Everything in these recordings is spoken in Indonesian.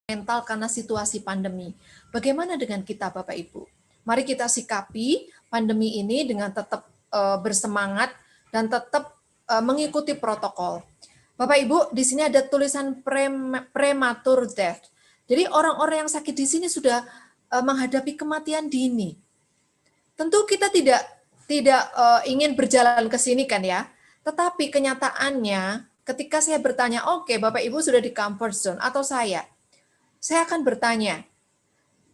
mental karena situasi pandemi. Bagaimana dengan kita, Bapak Ibu? Mari kita sikapi pandemi ini dengan tetap bersemangat dan tetap mengikuti protokol. Bapak Ibu, di sini ada tulisan premature death. Jadi orang-orang yang sakit di sini sudah menghadapi kematian dini. Tentu kita tidak ingin berjalan ke sini kan ya. Tetapi kenyataannya ketika saya bertanya, oke, Bapak Ibu sudah di comfort zone atau saya akan bertanya,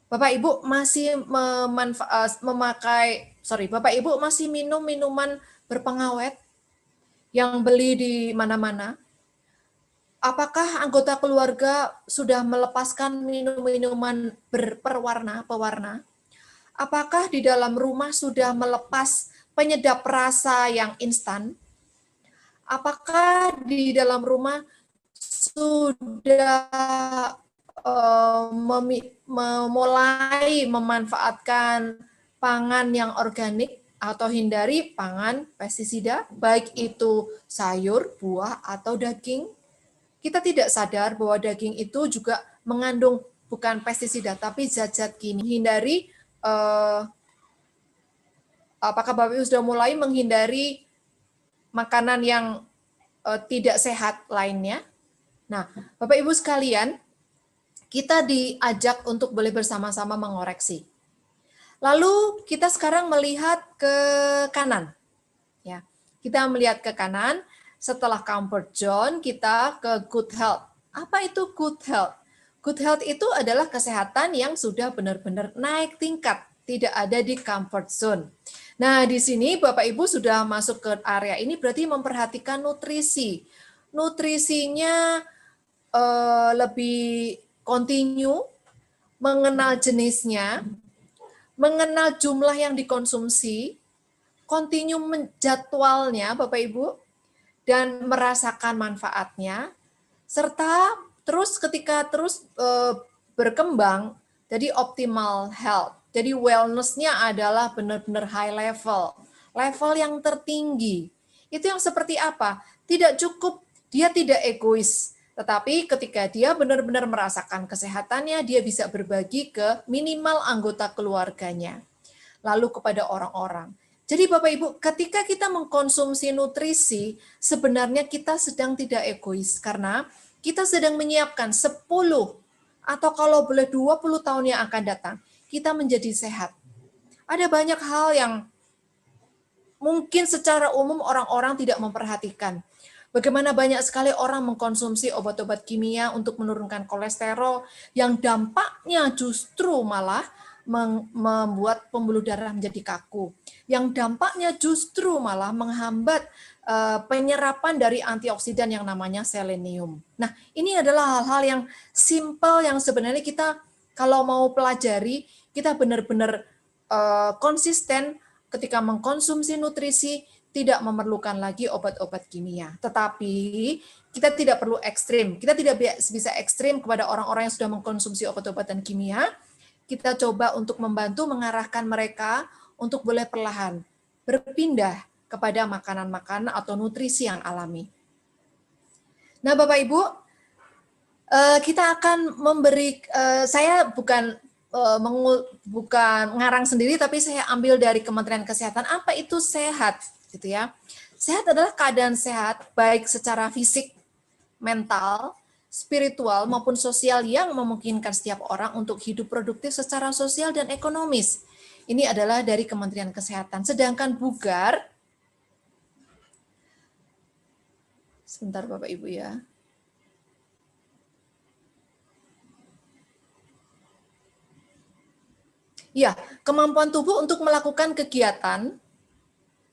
Bapak Ibu masih Bapak Ibu masih minum minuman berpengawet yang beli di mana-mana? Apakah anggota keluarga sudah melepaskan minum-minuman pewarna? Apakah di dalam rumah sudah melepas penyedap rasa yang instan? Apakah di dalam rumah sudah memulai memanfaatkan pangan yang organik atau hindari pangan pestisida, baik itu sayur, buah, atau daging? Kita tidak sadar bahwa daging itu juga mengandung bukan pestisida, tapi zat-zat kimia. Hindari, apakah Bapak Ibu sudah mulai menghindari makanan yang tidak sehat lainnya? Nah, Bapak Ibu sekalian, kita diajak untuk boleh bersama-sama mengoreksi. Lalu kita sekarang melihat ke kanan. Ya, kita melihat ke kanan, setelah comfort zone, kita ke good health. Apa itu good health? Good health itu adalah kesehatan yang sudah benar-benar naik tingkat, tidak ada di comfort zone. Nah, di sini Bapak Ibu sudah masuk ke area ini berarti memperhatikan nutrisi. Nutrisinya lebih continue, mengenal jenisnya, mengenal jumlah yang dikonsumsi, continue menjadwalnya Bapak Ibu, dan merasakan manfaatnya, serta ketika terus berkembang, jadi optimal health. Jadi wellness-nya adalah benar-benar high level, level yang tertinggi. Itu yang seperti apa? Tidak cukup, dia tidak egois, tetapi ketika dia benar-benar merasakan kesehatannya, dia bisa berbagi ke minimal anggota keluarganya, lalu kepada orang-orang. Jadi Bapak Ibu, ketika kita mengkonsumsi nutrisi, sebenarnya kita sedang tidak egois, karena kita sedang menyiapkan 10 atau kalau boleh 20 tahun yang akan datang, kita menjadi sehat. Ada banyak hal yang mungkin secara umum orang-orang tidak memperhatikan. Bagaimana banyak sekali orang mengkonsumsi obat-obat kimia untuk menurunkan kolesterol yang dampaknya justru malah membuat pembuluh darah menjadi kaku. Yang dampaknya justru malah menghambat penyerapan dari antioksidan yang namanya selenium. Nah, ini adalah hal-hal yang simpel yang sebenarnya kita kalau mau pelajari, kita benar-benar konsisten ketika mengkonsumsi nutrisi, tidak memerlukan lagi obat-obat kimia. Tetapi kita tidak perlu ekstrim. Kita tidak bisa ekstrim kepada orang-orang yang sudah mengkonsumsi obat-obatan kimia. Kita coba untuk membantu mengarahkan mereka untuk boleh perlahan berpindah kepada makanan-makanan atau nutrisi yang alami. Nah, Bapak Ibu, kita akan memberi, saya bukan ngarang sendiri, tapi saya ambil dari Kementerian Kesehatan. Apa itu sehat? Gitu ya. Sehat adalah keadaan sehat, baik secara fisik, mental, spiritual, maupun sosial yang memungkinkan setiap orang untuk hidup produktif secara sosial dan ekonomis. Ini adalah dari Kementerian Kesehatan. Sedangkan bugar, sebentar Bapak Ibu ya. Ya, kemampuan tubuh untuk melakukan kegiatan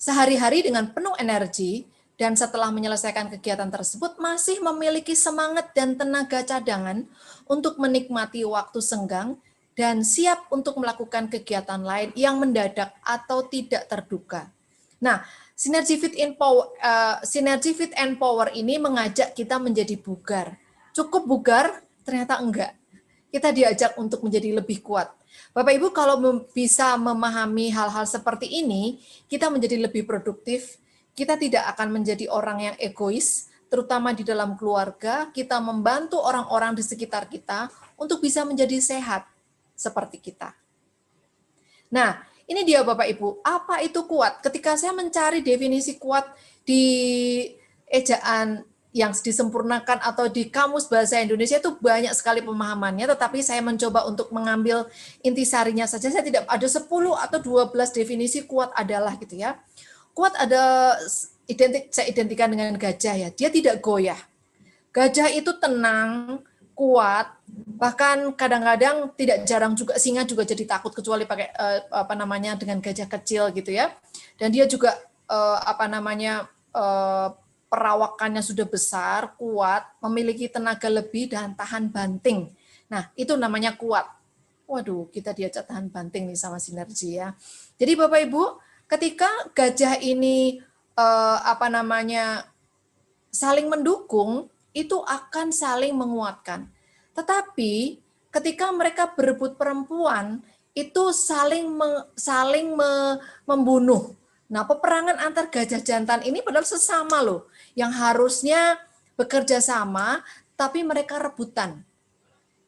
sehari-hari dengan penuh energi, dan setelah menyelesaikan kegiatan tersebut masih memiliki semangat dan tenaga cadangan untuk menikmati waktu senggang dan siap untuk melakukan kegiatan lain yang mendadak atau tidak terduga. Nah, Synergy Fit and Power ini mengajak kita menjadi bugar. Cukup bugar? Ternyata enggak. Kita diajak untuk menjadi lebih kuat. Bapak Ibu, kalau bisa memahami hal-hal seperti ini, kita menjadi lebih produktif, kita tidak akan menjadi orang yang egois, terutama di dalam keluarga, kita membantu orang-orang di sekitar kita untuk bisa menjadi sehat seperti kita. Nah, ini dia Bapak Ibu, apa itu kuat? Ketika saya mencari definisi kuat di ejaan yang disempurnakan atau di Kamus Bahasa Indonesia itu banyak sekali pemahamannya, tetapi saya mencoba untuk mengambil intisarinya saja. Saya tidak ada 10 atau 12 definisi kuat adalah gitu ya. Kuat ada saya identikan dengan gajah ya. Dia tidak goyah. Gajah itu tenang, kuat, bahkan kadang-kadang tidak jarang juga singa juga jadi takut kecuali pakai dengan gajah kecil gitu ya. Dan dia juga perawakannya sudah besar, kuat, memiliki tenaga lebih dan tahan banting. Nah, itu namanya kuat. Waduh, kita diajak tahan banting nih sama sinergi ya. Jadi Bapak Ibu, ketika gajah ini saling mendukung, itu akan saling menguatkan. Tetapi ketika mereka berebut perempuan, itu saling membunuh. Nah, peperangan antar gajah jantan ini padahal sesama loh, yang harusnya bekerja sama, tapi mereka rebutan.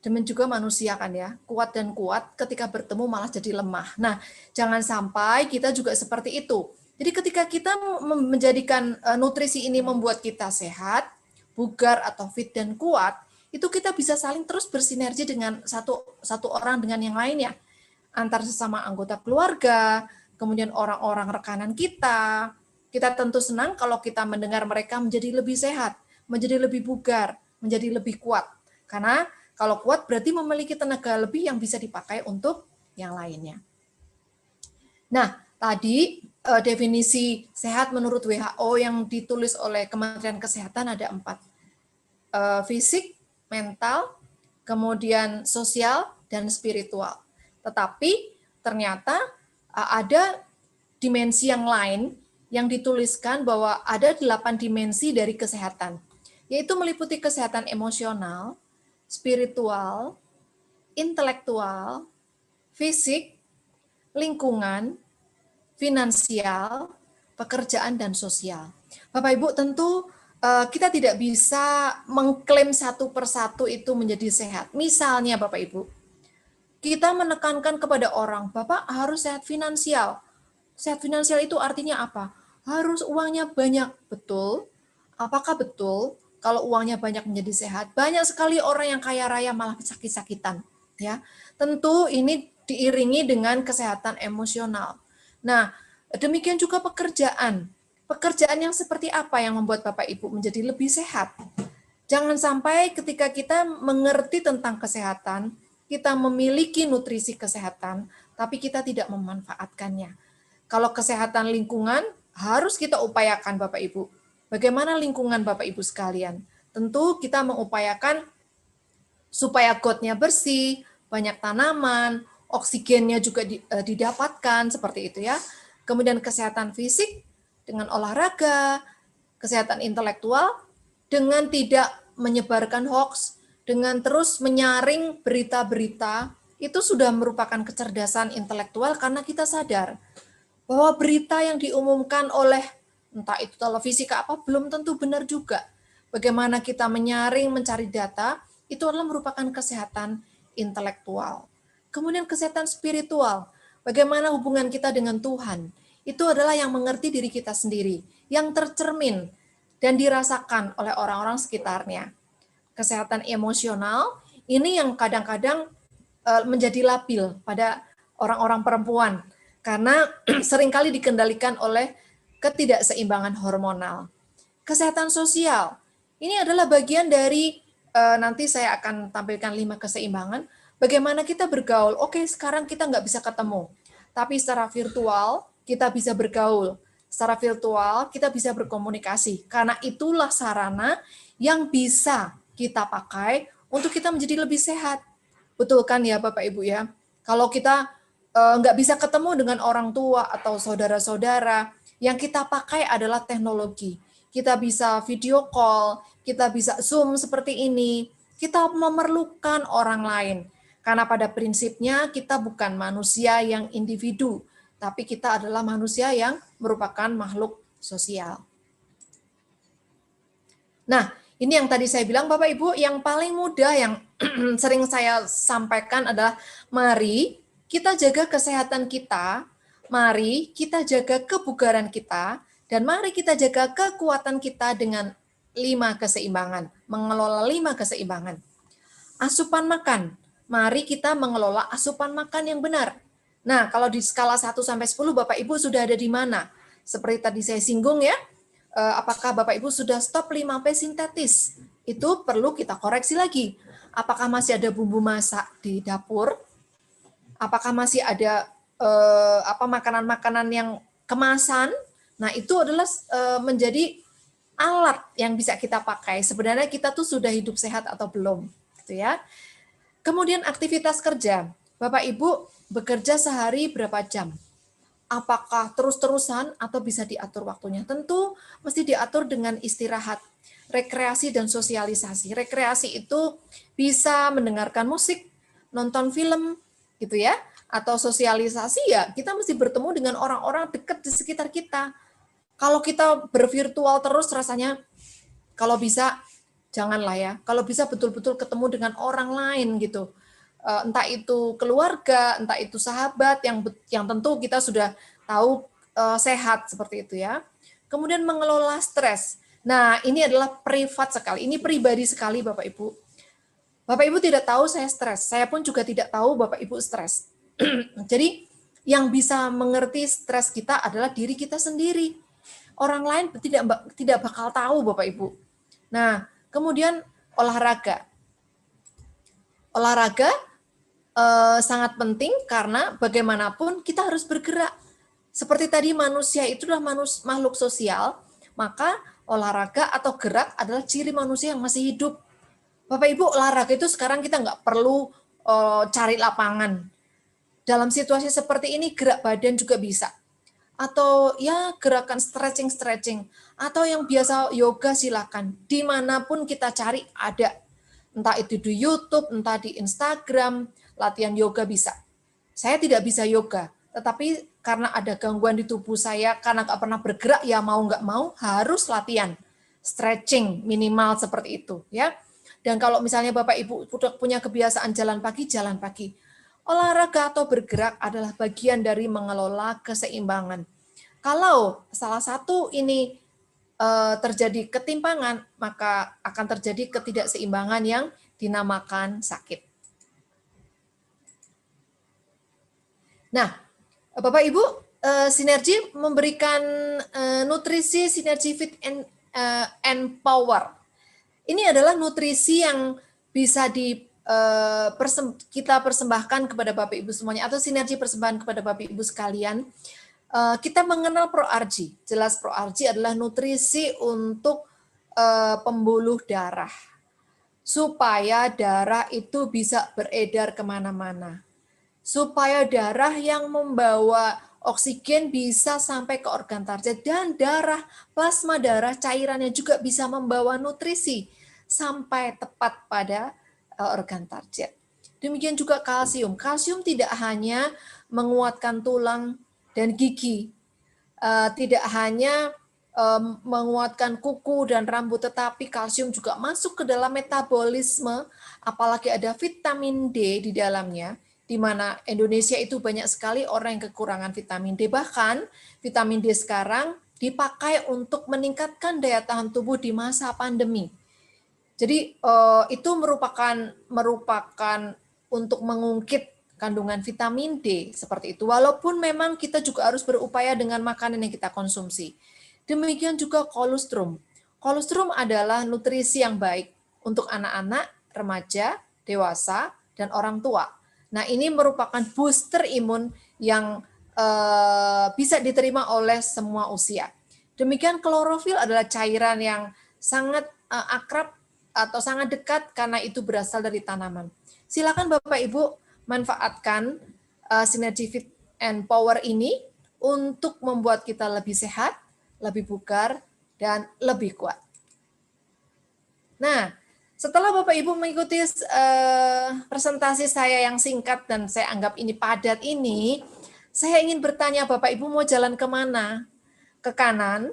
Demikian juga manusia kan ya, kuat dan kuat ketika bertemu malah jadi lemah. Nah, jangan sampai kita juga seperti itu. Jadi ketika kita menjadikan nutrisi ini membuat kita sehat, bugar atau fit dan kuat, itu kita bisa saling terus bersinergi dengan satu orang dengan yang lainnya. Antar sesama anggota keluarga, kemudian orang-orang rekanan kita. Kita tentu senang kalau kita mendengar mereka menjadi lebih sehat, menjadi lebih bugar, menjadi lebih kuat. Karena kalau kuat berarti memiliki tenaga lebih yang bisa dipakai untuk yang lainnya. Nah, tadi definisi sehat menurut WHO yang ditulis oleh Kementerian Kesehatan ada 4. Fisik, mental, kemudian sosial, dan spiritual. Tetapi ternyata ada dimensi yang lain yang dituliskan bahwa ada 8 dimensi dari kesehatan, yaitu meliputi kesehatan emosional, spiritual, intelektual, fisik, lingkungan, finansial, pekerjaan, dan sosial. Bapak Ibu, tentu kita tidak bisa mengklaim satu persatu itu menjadi sehat. Misalnya Bapak Ibu, kita menekankan kepada orang, Bapak harus sehat finansial. Sehat finansial itu artinya apa? Harus uangnya banyak, betul? Apakah betul kalau uangnya banyak menjadi sehat? Banyak sekali orang yang kaya raya malah sakit-sakitan. Ya, tentu ini diiringi dengan kesehatan emosional. Nah, demikian juga pekerjaan. Pekerjaan yang seperti apa yang membuat Bapak Ibu menjadi lebih sehat? Jangan sampai ketika kita mengerti tentang kesehatan, kita memiliki nutrisi kesehatan, tapi kita tidak memanfaatkannya. Kalau kesehatan lingkungan, harus kita upayakan Bapak Ibu. Bagaimana lingkungan Bapak Ibu sekalian? Tentu kita mengupayakan supaya gotnya bersih, banyak tanaman, oksigennya juga didapatkan, seperti itu ya. Kemudian kesehatan fisik dengan olahraga, kesehatan intelektual dengan tidak menyebarkan hoax, dengan terus menyaring berita-berita, itu sudah merupakan kecerdasan intelektual karena kita sadar bahwa berita yang diumumkan oleh entah itu televisi ke apa belum tentu benar juga. Bagaimana kita menyaring, mencari data, itu adalah merupakan kesehatan intelektual. Kemudian kesehatan spiritual, bagaimana hubungan kita dengan Tuhan, itu adalah yang mengerti diri kita sendiri, yang tercermin dan dirasakan oleh orang-orang sekitarnya. Kesehatan emosional, ini yang kadang-kadang menjadi labil pada orang-orang perempuan, karena seringkali dikendalikan oleh ketidakseimbangan hormonal. Kesehatan sosial, ini adalah bagian dari, nanti saya akan tampilkan 5 keseimbangan, bagaimana kita bergaul. Oke, sekarang kita nggak bisa ketemu, tapi secara virtual kita bisa bergaul. Secara virtual kita bisa berkomunikasi, karena itulah sarana yang bisa kita pakai untuk kita menjadi lebih sehat. Betul kan ya Bapak Ibu ya? Kalau kita nggak bisa ketemu dengan orang tua atau saudara-saudara, yang kita pakai adalah teknologi. Kita bisa video call, kita bisa Zoom seperti ini. Kita memerlukan orang lain. Karena pada prinsipnya kita bukan manusia yang individu, tapi kita adalah manusia yang merupakan makhluk sosial. Nah, ini yang tadi saya bilang Bapak Ibu, yang paling mudah yang sering saya sampaikan adalah mari kita jaga kesehatan kita, mari kita jaga kebugaran kita, dan mari kita jaga kekuatan kita dengan 5 keseimbangan, mengelola 5 keseimbangan. Asupan makan, mari kita mengelola asupan makan yang benar. Nah, kalau di skala 1 sampai 10 Bapak Ibu sudah ada di mana? Seperti tadi saya singgung ya, apakah Bapak Ibu sudah stop 5P sintetis? Itu perlu kita koreksi lagi. Apakah masih ada bumbu masak di dapur? Apakah masih ada makanan-makanan yang kemasan? Nah, itu adalah menjadi alat yang bisa kita pakai. Sebenarnya kita tuh sudah hidup sehat atau belum, gitu ya. Kemudian aktivitas kerja. Bapak Ibu bekerja sehari berapa jam? Apakah terus-terusan atau bisa diatur waktunya? Tentu mesti diatur dengan istirahat, rekreasi dan sosialisasi. Rekreasi itu bisa mendengarkan musik, nonton film, gitu ya, atau sosialisasi ya kita mesti bertemu dengan orang-orang dekat di sekitar kita. Kalau kita bervirtual terus rasanya, kalau bisa janganlah ya. Kalau bisa betul-betul ketemu dengan orang lain gitu. Entah itu keluarga, entah itu sahabat yang tentu kita sudah tahu sehat seperti itu ya. Kemudian mengelola stres. Nah, ini adalah privat sekali. Ini pribadi sekali Bapak Ibu. Bapak Ibu tidak tahu saya stres. Saya pun juga tidak tahu Bapak Ibu stres. Jadi yang bisa mengerti stres kita adalah diri kita sendiri. Orang lain tidak bakal tahu Bapak Ibu. Nah, kemudian olahraga. Olahraga sangat penting karena bagaimanapun kita harus bergerak. Seperti tadi manusia itu adalah makhluk sosial, maka olahraga atau gerak adalah ciri manusia yang masih hidup. Bapak Ibu, olahraga itu sekarang kita nggak perlu cari lapangan. Dalam situasi seperti ini gerak badan juga bisa. Atau ya gerakan stretching, atau yang biasa yoga silakan. Dimanapun kita cari ada. Entah itu di YouTube, entah di Instagram, latihan yoga bisa. Saya tidak bisa yoga, tetapi karena ada gangguan di tubuh saya, karena nggak pernah bergerak, ya mau nggak mau harus latihan. Stretching minimal seperti itu. Ya. Dan kalau misalnya Bapak Ibu punya kebiasaan jalan pagi, jalan pagi. Olahraga atau bergerak adalah bagian dari mengelola keseimbangan. Kalau salah satu ini terjadi ketimpangan, maka akan terjadi ketidakseimbangan yang dinamakan sakit. Nah, Bapak Ibu, sinergi memberikan nutrisi sinergi fit and power. Ini adalah nutrisi yang bisa kita persembahkan kepada Bapak Ibu semuanya, atau sinergi persembahan kepada Bapak Ibu sekalian. Kita mengenal ProRG. Jelas ProRG adalah nutrisi untuk pembuluh darah. Supaya darah itu bisa beredar kemana-mana. Supaya darah yang membawa oksigen bisa sampai ke organ target, dan plasma darah cairannya juga bisa membawa nutrisi sampai tepat pada organ target. Demikian juga kalsium. Kalsium tidak hanya menguatkan tulang dan gigi, tidak hanya menguatkan kuku dan rambut, tetapi kalsium juga masuk ke dalam metabolisme, apalagi ada vitamin D di dalamnya, di mana Indonesia itu banyak sekali orang yang kekurangan vitamin D. Bahkan vitamin D sekarang dipakai untuk meningkatkan daya tahan tubuh di masa pandemi. Jadi itu merupakan untuk mengungkit kandungan vitamin D seperti itu. Walaupun memang kita juga harus berupaya dengan makanan yang kita konsumsi. Demikian juga kolostrum. Kolostrum adalah nutrisi yang baik untuk anak-anak, remaja, dewasa, dan orang tua. Nah, ini merupakan booster imun yang bisa diterima oleh semua usia. Demikian klorofil adalah cairan yang sangat akrab atau sangat dekat karena itu berasal dari tanaman. Silakan Bapak Ibu manfaatkan sinergi fit and power ini untuk membuat kita lebih sehat, lebih bugar, dan lebih kuat. Nah, setelah Bapak Ibu mengikuti presentasi saya yang singkat dan saya anggap ini padat ini, saya ingin bertanya Bapak Ibu mau jalan kemana? Ke kanan,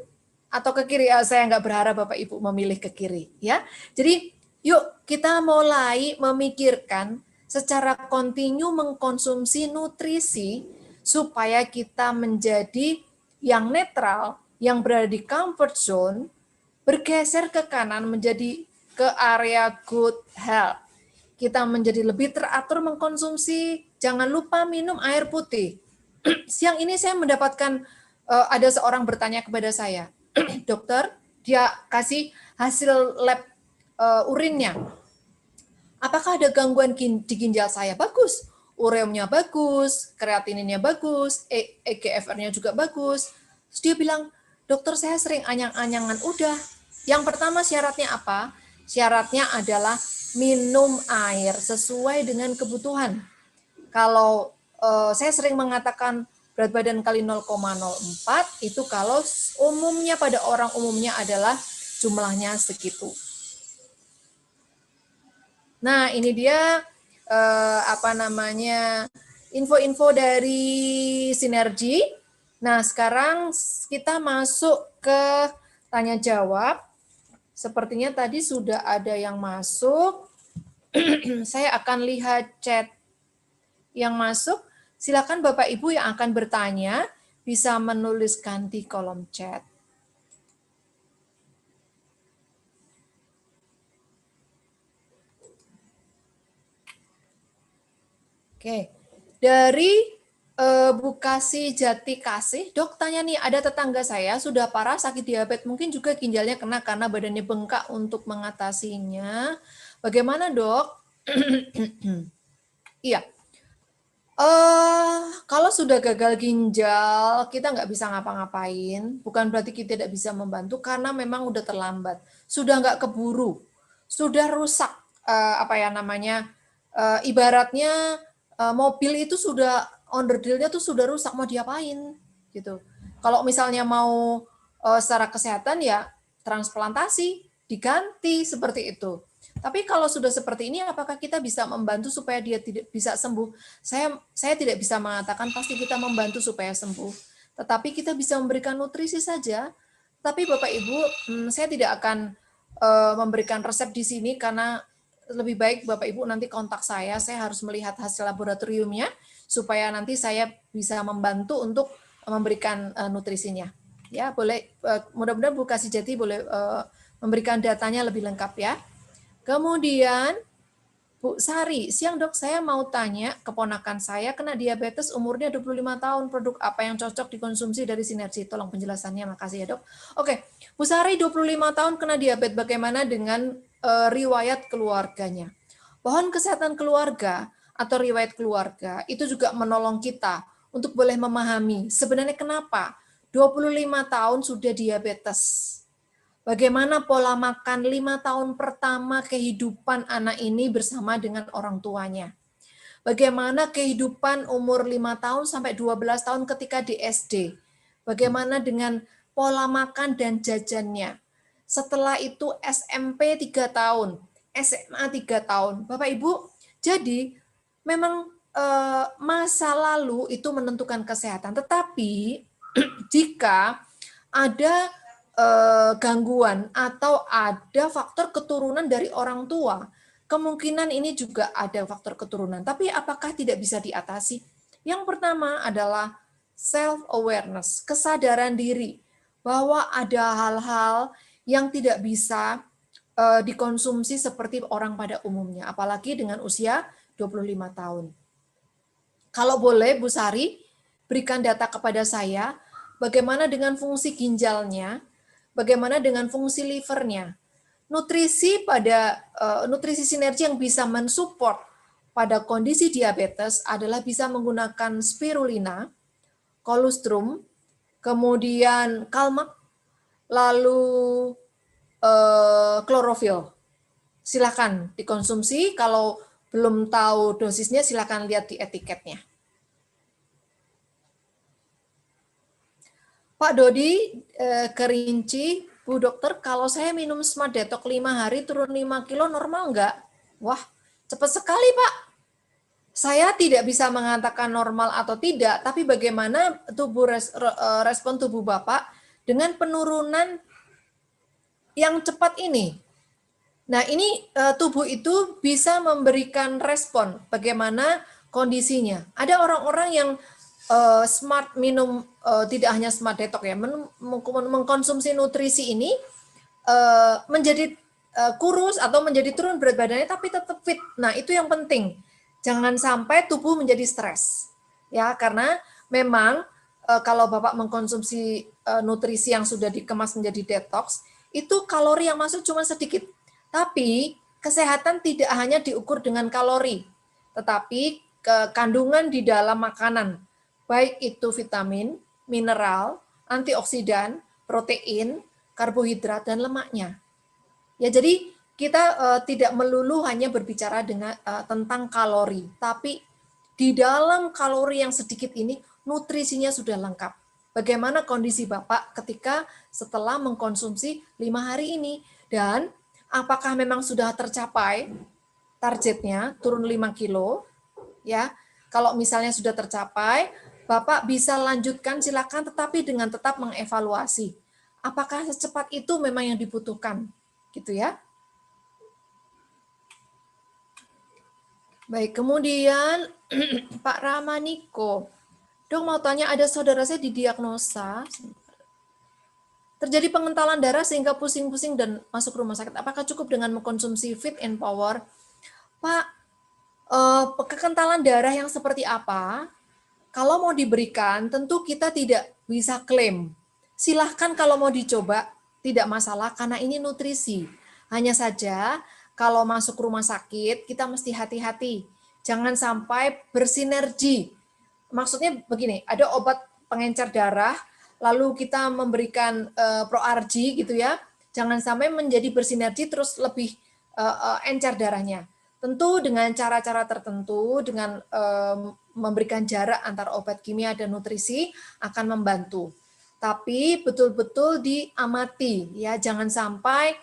atau ke kiri? Saya nggak berharap Bapak Ibu memilih ke kiri, ya. Jadi yuk kita mulai memikirkan secara kontinu mengkonsumsi nutrisi supaya kita menjadi yang netral, yang berada di comfort zone, bergeser ke kanan menjadi ke area good health. Kita menjadi lebih teratur mengkonsumsi, jangan lupa minum air putih. Siang ini saya mendapatkan ada seorang bertanya kepada saya, dokter, dia kasih hasil lab urinnya. Apakah ada gangguan di ginjal saya? Bagus. Ureumnya bagus, kreatininnya bagus, EGFR-nya juga bagus. Terus dia bilang, dokter saya sering anyang-anyangan. Udah, yang pertama syaratnya apa? Syaratnya adalah minum air sesuai dengan kebutuhan. Kalau saya sering mengatakan berat badan kali 0,04, itu kalau umumnya pada orang umumnya adalah jumlahnya segitu. Nah, ini dia info-info dari Sinergi. Nah, sekarang kita masuk ke tanya jawab. Sepertinya tadi sudah ada yang masuk. Saya akan lihat chat yang masuk. Silakan Bapak Ibu yang akan bertanya bisa menuliskan di kolom chat. Oke, dari Bukasi Jati Kasih, dok tanya nih, ada tetangga saya sudah parah sakit diabetes, mungkin juga ginjalnya kena karena badannya bengkak untuk mengatasinya. Bagaimana dok? Iya, kalau sudah gagal ginjal, kita nggak bisa ngapa-ngapain. Bukan berarti kita tidak bisa membantu, karena memang udah terlambat. Sudah nggak keburu, sudah rusak. Ibaratnya mobil itu sudah onderdilnya tuh sudah rusak, mau diapain gitu. Kalau misalnya mau secara kesehatan ya transplantasi, diganti seperti itu. Tapi kalau sudah seperti ini, apakah kita bisa membantu supaya dia tidak bisa sembuh? Saya tidak bisa mengatakan pasti kita membantu supaya sembuh, tetapi kita bisa memberikan nutrisi saja. Tapi Bapak Ibu, saya tidak akan memberikan resep di sini karena lebih baik Bapak Ibu nanti kontak saya harus melihat hasil laboratoriumnya supaya nanti saya bisa membantu untuk memberikan nutrisinya. Ya, boleh mudah-mudahan Bu Kasih Jati boleh memberikan datanya lebih lengkap ya. Kemudian Bu Sari, siang dok, saya mau tanya, keponakan saya kena diabetes umurnya 25 tahun, produk apa yang cocok dikonsumsi dari Sinergi? Tolong penjelasannya, makasih ya dok. Oke, Bu Sari 25 tahun kena diabetes, bagaimana dengan riwayat keluarganya? Pohon kesehatan keluarga atau riwayat keluarga itu juga menolong kita untuk boleh memahami sebenarnya kenapa 25 tahun sudah diabetes. Bagaimana pola makan 5 tahun pertama kehidupan anak ini bersama dengan orang tuanya. Bagaimana kehidupan umur 5 tahun sampai 12 tahun ketika di SD. Bagaimana dengan pola makan dan jajannya. Setelah itu SMP 3 tahun, SMA 3 tahun. Bapak Ibu, jadi memang masa lalu itu menentukan kesehatan. Tetapi jika ada gangguan atau ada faktor keturunan dari orang tua, kemungkinan ini juga ada faktor keturunan. Tapi apakah tidak bisa diatasi? Yang pertama adalah self-awareness, kesadaran diri bahwa ada hal-hal yang tidak bisa dikonsumsi seperti orang pada umumnya, apalagi dengan usia 25 tahun. Kalau boleh, Bu Sari, berikan data kepada saya, bagaimana dengan fungsi ginjalnya, bagaimana dengan fungsi livernya. Nutrisi nutrisi Sinergi yang bisa mensupport pada kondisi diabetes adalah bisa menggunakan spirulina, kolostrum, kemudian kalmak, lalu klorofil. Silakan dikonsumsi, kalau belum tahu dosisnya silakan lihat di etiketnya. Pak Dodi Kerinci, Bu Dokter, kalau saya minum Smart Detox 5 hari turun 5 kilo normal enggak? Wah, cepat sekali Pak. Saya tidak bisa mengatakan normal atau tidak, tapi bagaimana respon tubuh Bapak dengan penurunan yang cepat ini. Nah, ini tubuh itu bisa memberikan respon bagaimana kondisinya. Ada orang-orang yang smart minum, tidak hanya smart detox ya, mengkonsumsi nutrisi ini menjadi kurus atau menjadi turun berat badannya tapi tetap fit. Nah, itu yang penting. Jangan sampai tubuh menjadi stres. Ya, karena memang kalau Bapak mengkonsumsi nutrisi yang sudah dikemas menjadi detox, itu kalori yang masuk cuma sedikit. Tapi kesehatan tidak hanya diukur dengan kalori, tetapi kandungan di dalam makanan, baik itu vitamin, mineral, antioksidan, protein, karbohidrat, dan lemaknya. Ya, jadi kita tidak melulu hanya berbicara dengan tentang kalori, tapi di dalam kalori yang sedikit ini nutrisinya sudah lengkap. Bagaimana kondisi Bapak ketika setelah mengkonsumsi 5 hari ini, dan apakah memang sudah tercapai targetnya turun 5 kilo? Ya, kalau misalnya sudah tercapai, Bapak bisa lanjutkan silakan, tetapi dengan tetap mengevaluasi apakah secepat itu memang yang dibutuhkan, gitu ya. Baik, kemudian Pak Ramaniko, dok mau tanya, ada saudara saya didiagnosa terjadi pengentalan darah sehingga pusing-pusing dan masuk rumah sakit. Apakah cukup dengan mengkonsumsi Fit and Power? Pak, kekentalan darah yang seperti apa? Kalau mau diberikan, tentu kita tidak bisa klaim. Silahkan kalau mau dicoba, tidak masalah karena ini nutrisi. Hanya saja kalau masuk rumah sakit, kita mesti hati-hati. Jangan sampai bersinergi. Maksudnya begini, ada obat pengencer darah, lalu kita memberikan ProRG gitu ya, jangan sampai menjadi bersinergi terus lebih encer darahnya. Tentu dengan cara-cara tertentu, dengan memberikan jarak antara obat kimia dan nutrisi akan membantu. Tapi betul-betul diamati ya, jangan sampai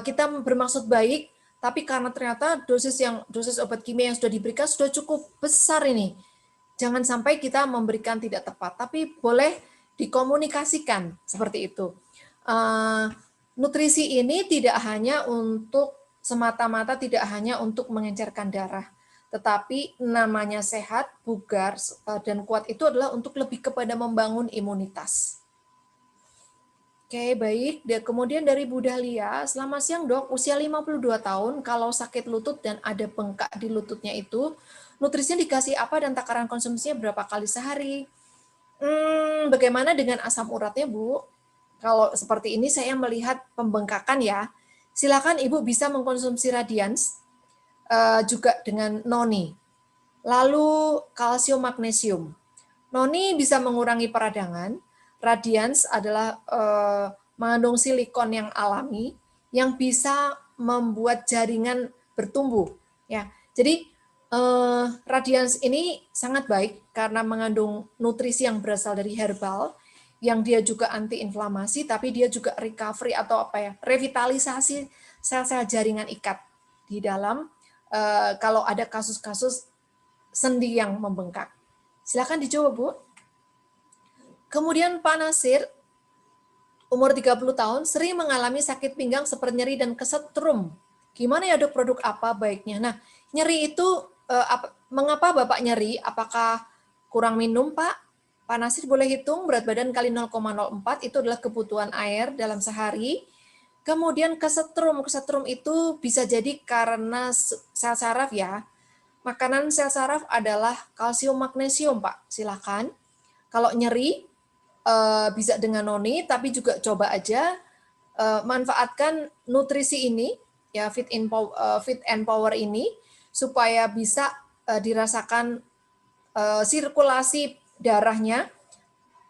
kita bermaksud baik, tapi karena ternyata dosis obat kimia yang sudah diberikan sudah cukup besar ini. Jangan sampai kita memberikan tidak tepat, tapi boleh dikomunikasikan seperti itu. Nutrisi ini tidak hanya untuk semata-mata, tidak hanya untuk mengencerkan darah, tetapi namanya sehat, bugar, dan kuat itu adalah untuk lebih kepada membangun imunitas. Oke, baik. Dan kemudian dari Bu Dahlia, selamat siang dok, usia 52 tahun, kalau sakit lutut dan ada bengkak di lututnya itu, nutrisinya dikasih apa dan takaran konsumsinya berapa kali sehari? Bagaimana dengan asam uratnya, Bu? Kalau seperti ini saya melihat pembengkakan ya, silakan Ibu bisa mengkonsumsi Radiance, juga dengan noni. Lalu kalsium magnesium. Noni bisa mengurangi peradangan, Radiance adalah mengandung silikon yang alami yang bisa membuat jaringan bertumbuh. Ya, jadi Radiance ini sangat baik karena mengandung nutrisi yang berasal dari herbal, yang dia juga anti-inflamasi, tapi dia juga recovery atau revitalisasi sel-sel jaringan ikat di dalam kalau ada kasus-kasus sendi yang membengkak. Silakan dicoba, Bu. Kemudian Pak Nasir, umur 30 tahun, sering mengalami sakit pinggang seperti nyeri dan kesetrum. Gimana ya dok, produk apa baiknya? Nah, nyeri itu, mengapa Bapak nyeri? Apakah kurang minum, Pak? Pak Nasir boleh hitung berat badan kali 0,04, itu adalah kebutuhan air dalam sehari. Kemudian kesetrum itu bisa jadi karena sel saraf ya. Makanan sel saraf adalah kalsium magnesium, Pak. Silakan. Kalau nyeri, bisa dengan noni, tapi juga coba aja manfaatkan nutrisi ini, ya Fit and Power ini, supaya bisa dirasakan sirkulasi darahnya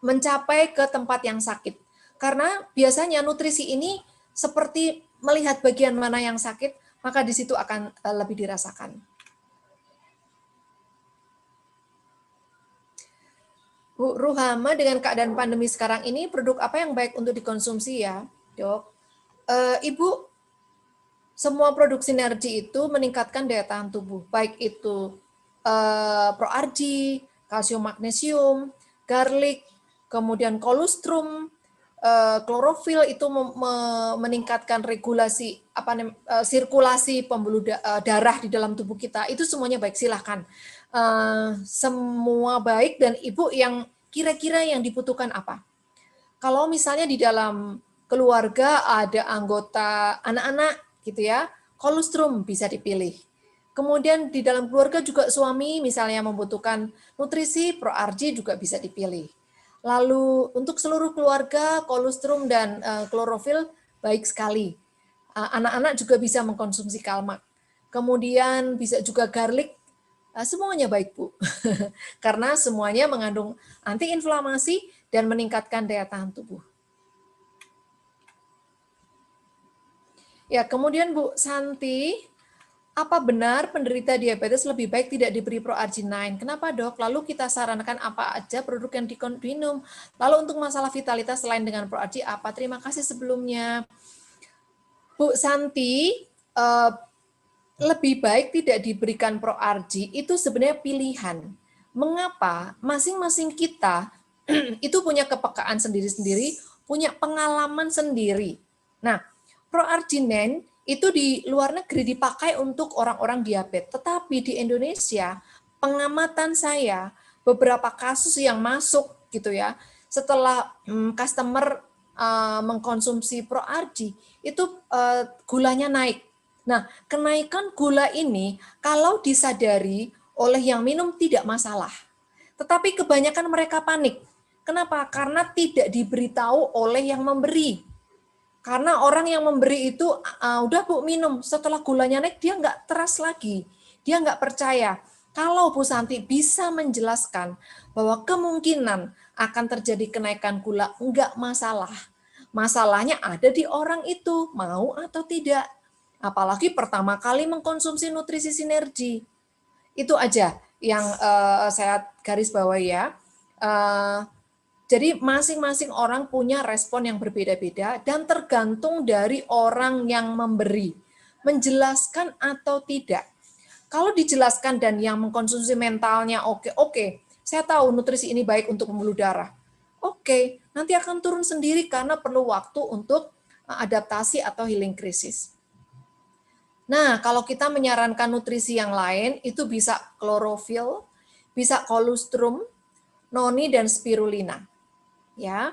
mencapai ke tempat yang sakit. Karena biasanya nutrisi ini seperti melihat bagian mana yang sakit, maka di situ akan lebih dirasakan. Bu Ruhama, dengan keadaan pandemi sekarang ini, produk apa yang baik untuk dikonsumsi ya, dok? Ibu, semua produk sinergi itu meningkatkan daya tahan tubuh, baik itu ProRG, kalsium magnesium, garlic, kemudian kolostrum, klorofil itu meningkatkan regulasi sirkulasi pembuluh darah di dalam tubuh kita, itu semuanya baik, silahkan. Semua baik, dan Ibu yang kira-kira yang dibutuhkan apa? Kalau misalnya di dalam keluarga ada anggota anak-anak gitu ya, kolostrum bisa dipilih. Kemudian di dalam keluarga juga suami misalnya membutuhkan nutrisi, ProRG juga bisa dipilih. Lalu untuk seluruh keluarga, kolostrum dan klorofil baik sekali. Anak-anak juga bisa mengkonsumsi kalmak. Kemudian bisa juga garlic, semuanya baik, Bu. Karena semuanya mengandung antiinflamasi dan meningkatkan daya tahan tubuh. Ya, kemudian Bu Santi, apa benar penderita diabetes lebih baik tidak diberi ProArgi-9? Kenapa, Dok? Lalu kita sarankan apa aja produk yang diminum? Lalu untuk masalah vitalitas selain dengan ProArgi apa? Terima kasih sebelumnya. Bu Santi, lebih baik tidak diberikan ProArgi itu sebenarnya pilihan. Mengapa? Masing-masing kita itu punya kepekaan sendiri-sendiri, punya pengalaman sendiri. Nah, ProArgi-9 itu di luar negeri dipakai untuk orang-orang diabetes, tetapi di Indonesia pengamatan saya beberapa kasus yang masuk gitu ya, setelah customer mengkonsumsi ProArgi itu gulanya naik. Nah, kenaikan gula ini kalau disadari oleh yang minum tidak masalah. Tetapi kebanyakan mereka panik. Kenapa? Karena tidak diberitahu oleh yang memberi. Karena orang yang memberi itu, udah Bu minum, setelah gulanya naik dia nggak trust lagi, dia nggak percaya. Kalau Bu Santi bisa menjelaskan bahwa kemungkinan akan terjadi kenaikan gula, nggak masalah. Masalahnya ada di orang itu, mau atau tidak. Apalagi pertama kali mengkonsumsi nutrisi sinergi. Itu aja yang saya garis bawahi ya. Jadi masing-masing orang punya respon yang berbeda-beda dan tergantung dari orang yang memberi, menjelaskan atau tidak. Kalau dijelaskan dan yang mengkonsumsi mentalnya oke, saya tahu nutrisi ini baik untuk pembuluh darah. Oke, nanti akan turun sendiri karena perlu waktu untuk adaptasi atau healing krisis. Nah, kalau kita menyarankan nutrisi yang lain, itu bisa klorofil, bisa kolostrum, noni, dan spirulina. Ya,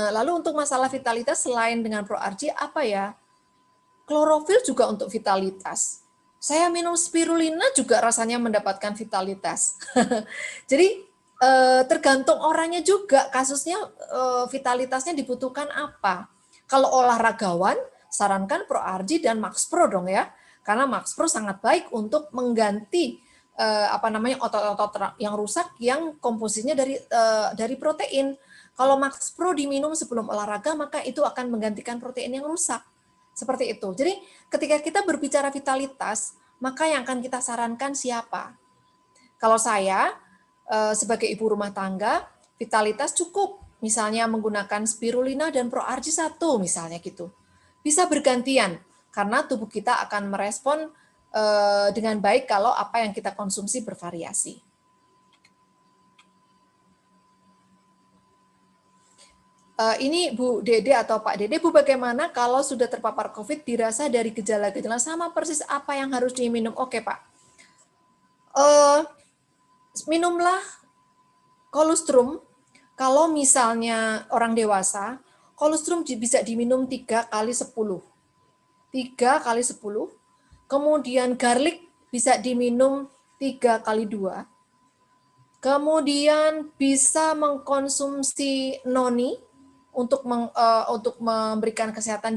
lalu untuk masalah vitalitas selain dengan ProArgi apa ya? Klorofil juga untuk vitalitas. Saya minum spirulina juga rasanya mendapatkan vitalitas. Jadi tergantung orangnya juga, kasusnya vitalitasnya dibutuhkan apa. Kalau olahragawan, sarankan ProArgi dan MaxPro dong ya, karena MaxPro sangat baik untuk mengganti otot-otot yang rusak yang komposisinya dari protein. Kalau MaxPro diminum sebelum olahraga, maka itu akan menggantikan protein yang rusak. Seperti itu. Jadi ketika kita berbicara vitalitas, maka yang akan kita sarankan siapa? Kalau saya sebagai ibu rumah tangga, vitalitas cukup. Misalnya menggunakan spirulina dan ProArgi 1 misalnya gitu. Bisa bergantian karena tubuh kita akan merespon dengan baik kalau apa yang kita konsumsi bervariasi. Ini Bu Dede atau Pak Dede, Bu bagaimana kalau sudah terpapar COVID dirasa dari gejala-gejala sama persis apa yang harus diminum? Oke Pak, minumlah kolostrum. Kalau misalnya orang dewasa, kolostrum bisa diminum 3 kali 10. 3 kali 10. Kemudian garlic bisa diminum 3 kali 2. Kemudian bisa mengkonsumsi noni untuk memberikan kesehatan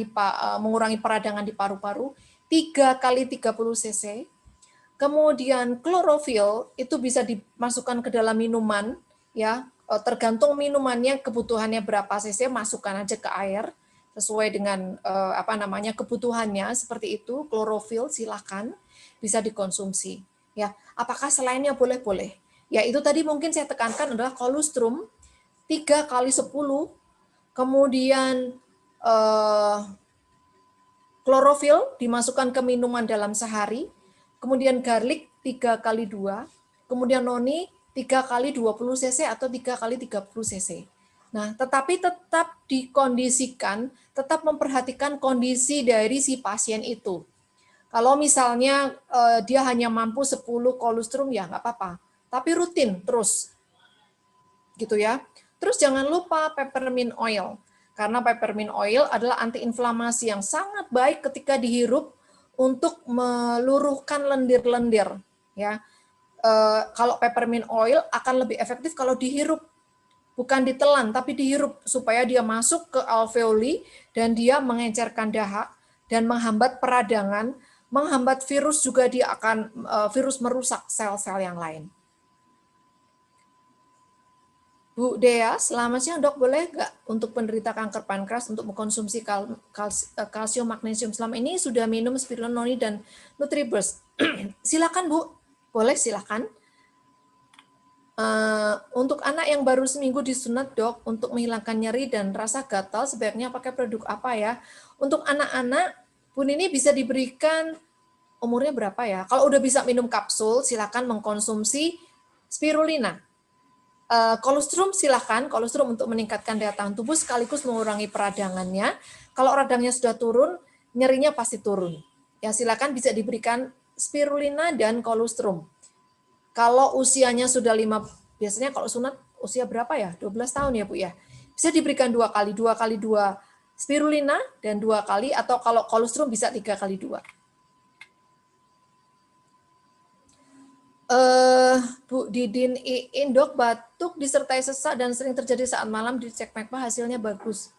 mengurangi peradangan di paru-paru 3 kali 30 cc. Kemudian klorofil itu bisa dimasukkan ke dalam minuman ya, tergantung minumannya kebutuhannya berapa cc, masukkan aja ke air sesuai dengan kebutuhannya seperti itu. Klorofil silakan bisa dikonsumsi ya. Apakah selainnya boleh? Ya itu tadi mungkin saya tekankan adalah kolostrum 3 kali 10, kemudian klorofil dimasukkan ke minuman dalam sehari, kemudian garlic 3 kali 2, kemudian noni 3 kali 20 cc atau 3 kali 30 cc. Nah, tetapi tetap dikondisikan, tetap memperhatikan kondisi dari si pasien itu. Kalau misalnya dia hanya mampu 10 kolostrum ya nggak apa-apa, tapi rutin terus, gitu ya. Terus jangan lupa peppermint oil, karena peppermint oil adalah antiinflamasi yang sangat baik ketika dihirup untuk meluruhkan lendir-lendir. Ya, kalau peppermint oil akan lebih efektif kalau dihirup, bukan ditelan, tapi dihirup supaya dia masuk ke alveoli dan dia mengencerkan dahak dan menghambat peradangan, menghambat virus juga dia akan virus merusak sel-sel yang lain. Bu Dea, selamat siang dok, boleh nggak untuk penderita kanker pankreas untuk mengkonsumsi kalsium magnesium? Selama ini sudah minum spirulina, noni, dan Nutriburst. Silakan Bu, boleh silakan. Untuk anak yang baru seminggu disunat dok, untuk menghilangkan nyeri dan rasa gatal, sebaiknya pakai produk apa ya? Untuk anak-anak, Bun ini bisa diberikan umurnya berapa ya? Kalau udah bisa minum kapsul, silakan mengkonsumsi spirulina. Kolostrum silakan, kolostrum untuk meningkatkan daya tahan tubuh sekaligus mengurangi peradangannya. Kalau radangnya sudah turun, nyerinya pasti turun. Ya silakan bisa diberikan spirulina dan kolostrum. Kalau usianya sudah 5, biasanya kalau sunat usia berapa ya? 12 tahun ya Bu ya. Bisa diberikan 2 kali 2 spirulina dan 2 kali, atau kalau kolostrum bisa 3 kali 2. Bu Didin Iin, dok, batuk disertai sesak dan sering terjadi saat malam, dicek MECPA hasilnya bagus.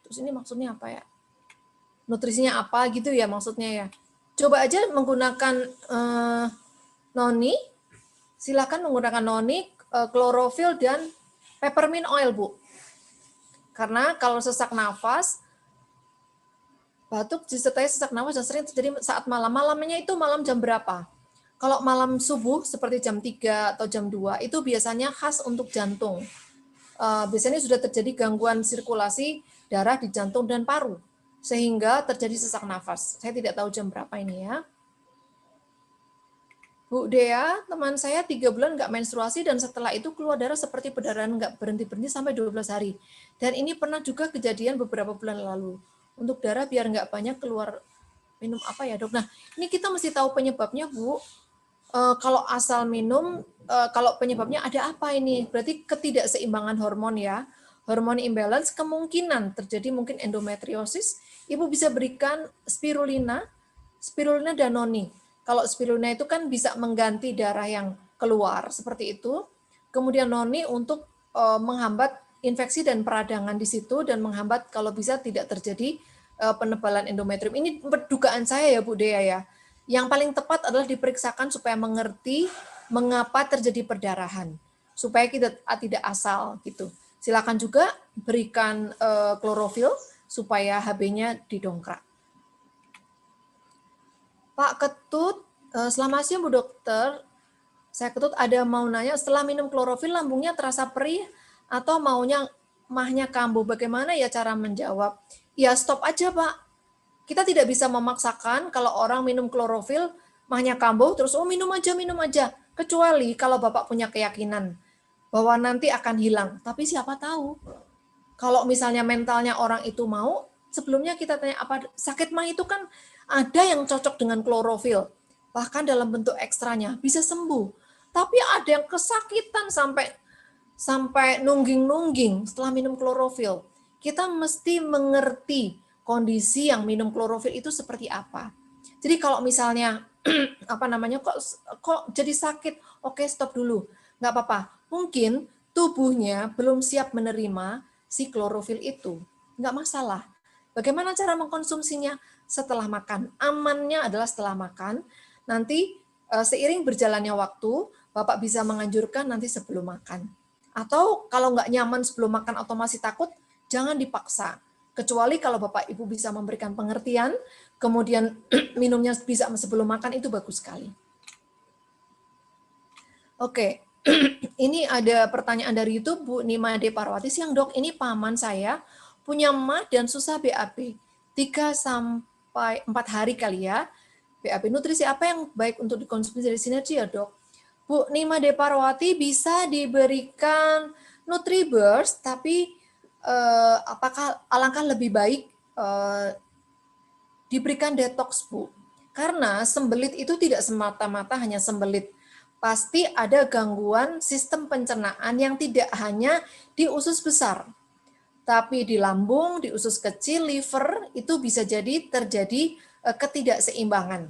Terus ini maksudnya apa ya? Nutrisinya apa gitu ya maksudnya ya? Coba aja menggunakan noni, silakan menggunakan noni, klorofil, dan peppermint oil, Bu. Karena kalau sesak nafas, batuk disertai sesak nafas dan sering terjadi saat malam. Malamnya itu malam jam berapa? Kalau malam subuh seperti jam 3 atau jam 2 itu biasanya khas untuk jantung. Biasanya sudah terjadi gangguan sirkulasi darah di jantung dan paru, sehingga terjadi sesak nafas. Saya tidak tahu jam berapa ini ya. Bu Dea, teman saya 3 bulan nggak menstruasi dan setelah itu keluar darah seperti perdarahan nggak berhenti-berhenti sampai 12 hari. Dan ini pernah juga kejadian beberapa bulan lalu. Untuk darah biar nggak banyak keluar, minum apa ya dok? Nah, ini kita mesti tahu penyebabnya Bu. Kalau asal minum, kalau penyebabnya ada apa ini? Berarti ketidakseimbangan hormon ya. Hormon imbalance, kemungkinan terjadi mungkin endometriosis. Ibu bisa berikan spirulina dan noni. Kalau spirulina itu kan bisa mengganti darah yang keluar, seperti itu. Kemudian noni untuk menghambat infeksi dan peradangan di situ, dan menghambat kalau bisa tidak terjadi penebalan endometrium. Ini dugaan saya ya Bu Dea ya. Yang paling tepat adalah diperiksakan supaya mengerti mengapa terjadi perdarahan, supaya kita tidak asal gitu. Silakan juga berikan klorofil supaya HB-nya didongkrak. Pak Ketut, selamat siang Bu Dokter. Saya Ketut ada mau nanya, setelah minum klorofil lambungnya terasa perih atau mahnya kambuh, bagaimana ya cara menjawab? Ya stop aja Pak. Kita tidak bisa memaksakan kalau orang minum klorofil, mahnya kambuh, terus minum aja. Kecuali kalau Bapak punya keyakinan bahwa nanti akan hilang. Tapi siapa tahu, kalau misalnya mentalnya orang itu mau, sebelumnya kita tanya, apa sakit mah itu kan ada yang cocok dengan klorofil. Bahkan dalam bentuk ekstranya, bisa sembuh. Tapi ada yang kesakitan sampai nungging-nungging setelah minum klorofil. Kita mesti mengerti kondisi yang minum klorofil itu seperti apa. Jadi kalau misalnya kok jadi sakit, oke stop dulu, nggak apa-apa. Mungkin tubuhnya belum siap menerima si klorofil itu, nggak masalah. Bagaimana cara mengkonsumsinya? Setelah makan. Amannya adalah setelah makan. Nanti seiring berjalannya waktu, Bapak bisa menganjurkan nanti sebelum makan. Atau kalau nggak nyaman sebelum makan atau masih takut, jangan dipaksa. Kecuali kalau Bapak Ibu bisa memberikan pengertian, kemudian minumnya bisa sebelum makan, itu bagus sekali. Oke, ini ada pertanyaan dari YouTube, Bu Nima D. Parwati. Siang dok, ini paman saya punya mah dan susah BAB. 3-4 hari kali ya. BAB, nutrisi apa yang baik untuk dikonsumsi dari sinergi ya dok? Bu Nima D. Parwati, bisa diberikan Nutriburst, tapi apakah alangkah lebih baik diberikan detox, Bu. Karena sembelit itu tidak semata-mata hanya sembelit. Pasti ada gangguan sistem pencernaan yang tidak hanya di usus besar, tapi di lambung, di usus kecil, liver, itu bisa jadi terjadi ketidakseimbangan.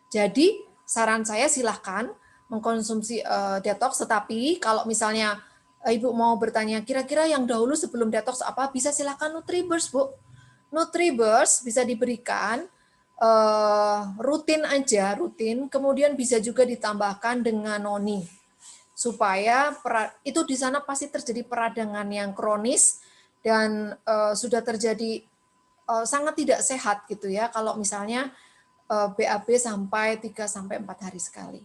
Jadi saran saya silahkan mengkonsumsi detox, tetapi kalau misalnya Ibu mau bertanya kira-kira yang dahulu sebelum detox apa, bisa silahkan Nutriburst, Bu. Nutriburst bisa diberikan rutin aja, rutin, kemudian bisa juga ditambahkan dengan noni supaya itu di sana pasti terjadi peradangan yang kronis dan sudah terjadi sangat tidak sehat gitu ya kalau misalnya BAB sampai 3 sampai 4 hari sekali.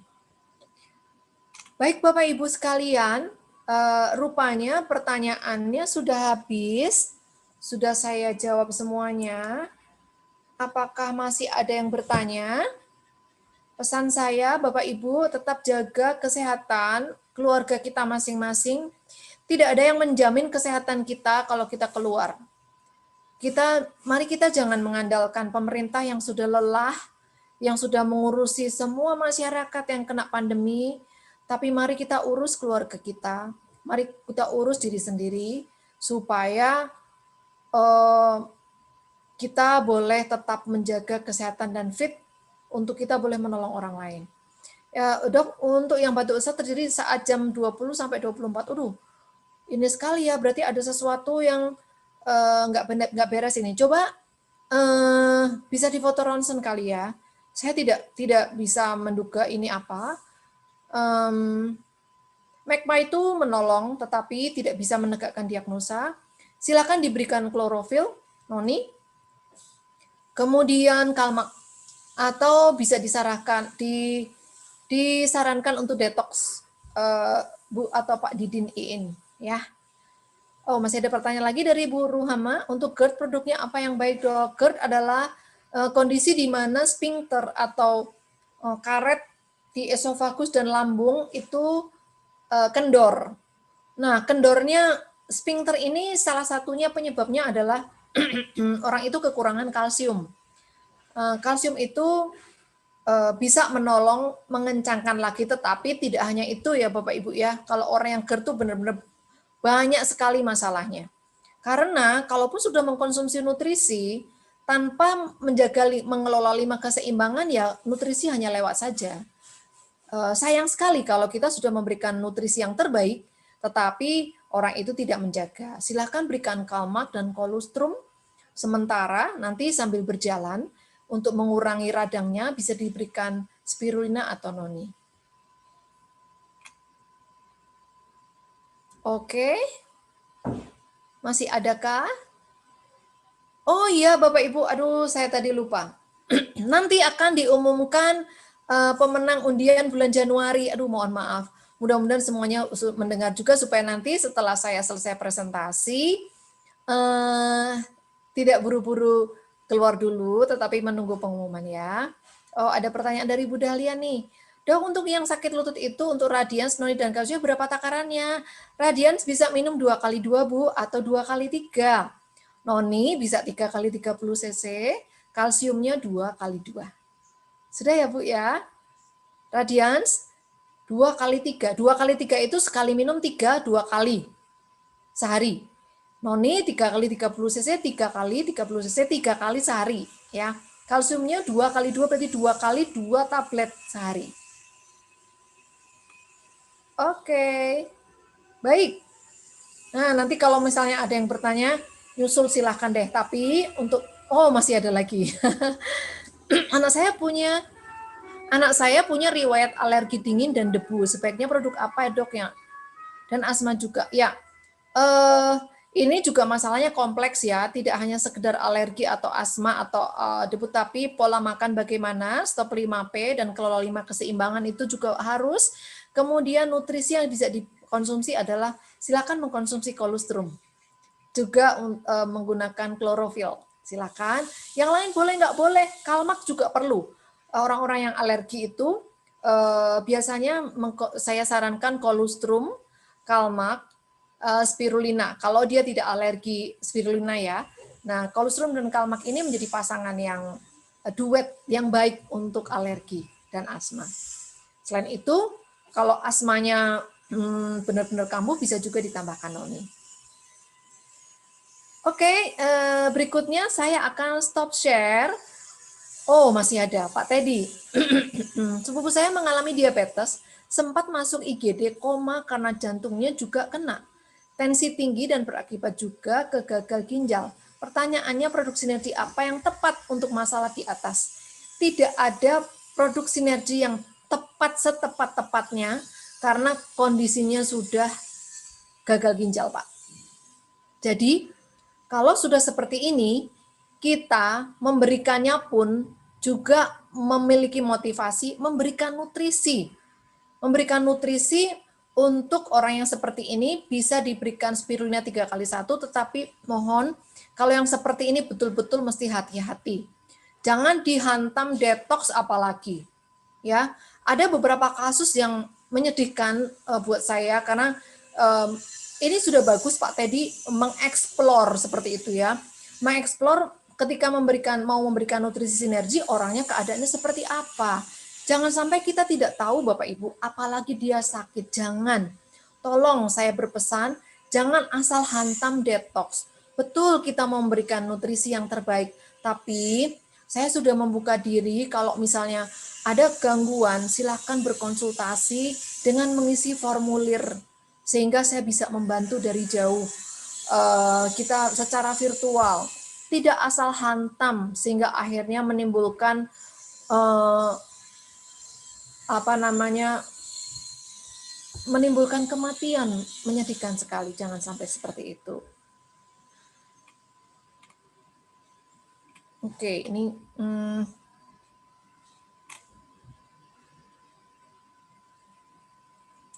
Baik Bapak Ibu sekalian, rupanya pertanyaannya sudah habis, sudah saya jawab semuanya. Apakah masih ada yang bertanya? Pesan saya, Bapak Ibu, tetap jaga kesehatan keluarga kita masing-masing. Tidak ada yang menjamin kesehatan kita kalau kita keluar. Mari kita jangan mengandalkan pemerintah yang sudah lelah, yang sudah mengurusi semua masyarakat yang kena pandemi, tapi mari kita urus keluarga kita, mari kita urus diri sendiri, supaya kita boleh tetap menjaga kesehatan dan fit untuk kita boleh menolong orang lain. Ya, Dok, untuk yang batuk ustad terjadi saat jam 20 sampai 24. Ini sekali ya, berarti ada sesuatu yang nggak beres ini. Coba bisa difoto ronsen kali ya. Saya tidak bisa menduga ini apa. MAGMA itu menolong, tetapi tidak bisa menegakkan diagnosa. Silakan diberikan klorofil, noni, kemudian kalmak, atau bisa disarankan untuk detox, Bu atau Pak Didin Iin, ya. Oh, masih ada pertanyaan lagi dari Bu Ruhama. Untuk GERD produknya apa yang baik, Dok? GERD adalah kondisi di mana sphincter atau karet di esofagus dan lambung itu kendor. Nah, kendornya sphincter ini salah satunya penyebabnya adalah orang itu kekurangan kalsium. Kalsium itu bisa menolong mengencangkan lagi, tetapi tidak hanya itu ya Bapak Ibu ya. Kalau orang yang GERD itu benar-benar banyak sekali masalahnya. Karena kalaupun sudah mengkonsumsi nutrisi, tanpa mengelola 5 keseimbangan, ya nutrisi hanya lewat saja. Sayang sekali kalau kita sudah memberikan nutrisi yang terbaik, tetapi orang itu tidak menjaga. Silahkan berikan kalmak dan kolostrum, sementara nanti sambil berjalan, untuk mengurangi radangnya bisa diberikan spirulina atau noni. Oke, masih adakah? Oh iya Bapak Ibu, aduh saya tadi lupa. Nanti akan diumumkan pemenang undian bulan Januari. Aduh mohon maaf. Mudah-mudahan semuanya mendengar juga supaya nanti setelah saya selesai presentasi tidak buru-buru keluar dulu, tetapi menunggu pengumuman ya. Oh ada pertanyaan dari Bu Dahlia nih. Dok, untuk yang sakit lutut itu untuk Radians, noni dan kalsium berapa takarannya? Radians bisa minum 2 kali 2 Bu atau 2 kali 3. Noni bisa 3 kali 30 cc, kalsiumnya 2 kali 2. Sudah ya Bu ya? Radians 2 kali 3. 2 kali 3 itu sekali minum 3, 2 kali sehari. Noni 3 kali 30 cc, 3 kali 30 cc, 3 kali sehari. Ya. Kalsiumnya 2 kali 2 berarti 2 kali 2 tablet sehari. Oke. Baik. Nah, nanti kalau misalnya ada yang bertanya, nyusul silahkan deh. Tapi untuk, masih ada lagi. Anak saya punya riwayat alergi dingin dan debu. Sebaiknya produk apa ya dok ya? Dan asma juga. Ya, ini juga masalahnya kompleks ya. Tidak hanya sekedar alergi atau asma atau debu, tapi pola makan bagaimana, stop 5P dan kelola 5 keseimbangan itu juga harus. Kemudian nutrisi yang bisa dikonsumsi adalah silakan mengkonsumsi kolostrum. Juga menggunakan klorofil. Silakan. Yang lain boleh nggak boleh. Kalmak juga perlu. Orang-orang yang alergi itu biasanya saya sarankan kolostrum, kalmak, spirulina. Kalau dia tidak alergi spirulina ya. Nah, kolostrum dan kalmak ini menjadi pasangan yang duet yang baik untuk alergi dan asma. Selain itu, kalau asmanya benar-benar kambuh bisa juga ditambahkan noni. Oke, berikutnya saya akan stop share. Oh, masih ada Pak Teddy. Sepupu saya mengalami diabetes, sempat masuk IGD koma karena jantungnya juga kena. Tensi tinggi dan berakibat juga ke gagal ginjal. Pertanyaannya, produk sinergi apa yang tepat untuk masalah di atas? Tidak ada produk sinergi yang tepat setepat-tepatnya karena kondisinya sudah gagal ginjal, Pak. Jadi, kalau sudah seperti ini, kita memberikannya pun juga memiliki motivasi memberikan nutrisi. Memberikan nutrisi untuk orang yang seperti ini bisa diberikan spirulina 3x1, tetapi mohon kalau yang seperti ini betul-betul mesti hati-hati. Jangan dihantam detox apalagi. Ya, ada beberapa kasus yang menyedihkan buat saya karena ini sudah bagus Pak Teddy mengeksplor seperti itu ya. Mengeksplor ketika mau memberikan nutrisi sinergi, orangnya keadaannya seperti apa. Jangan sampai kita tidak tahu Bapak Ibu, apalagi dia sakit. Jangan. Tolong saya berpesan, jangan asal hantam detox. Betul kita memberikan nutrisi yang terbaik, tapi saya sudah membuka diri kalau misalnya ada gangguan, silakan berkonsultasi dengan mengisi formulir sehingga saya bisa membantu dari jauh. Kita secara virtual, tidak asal hantam sehingga akhirnya menimbulkan menimbulkan kematian. Menyedihkan sekali, jangan sampai seperti itu. Oke, ini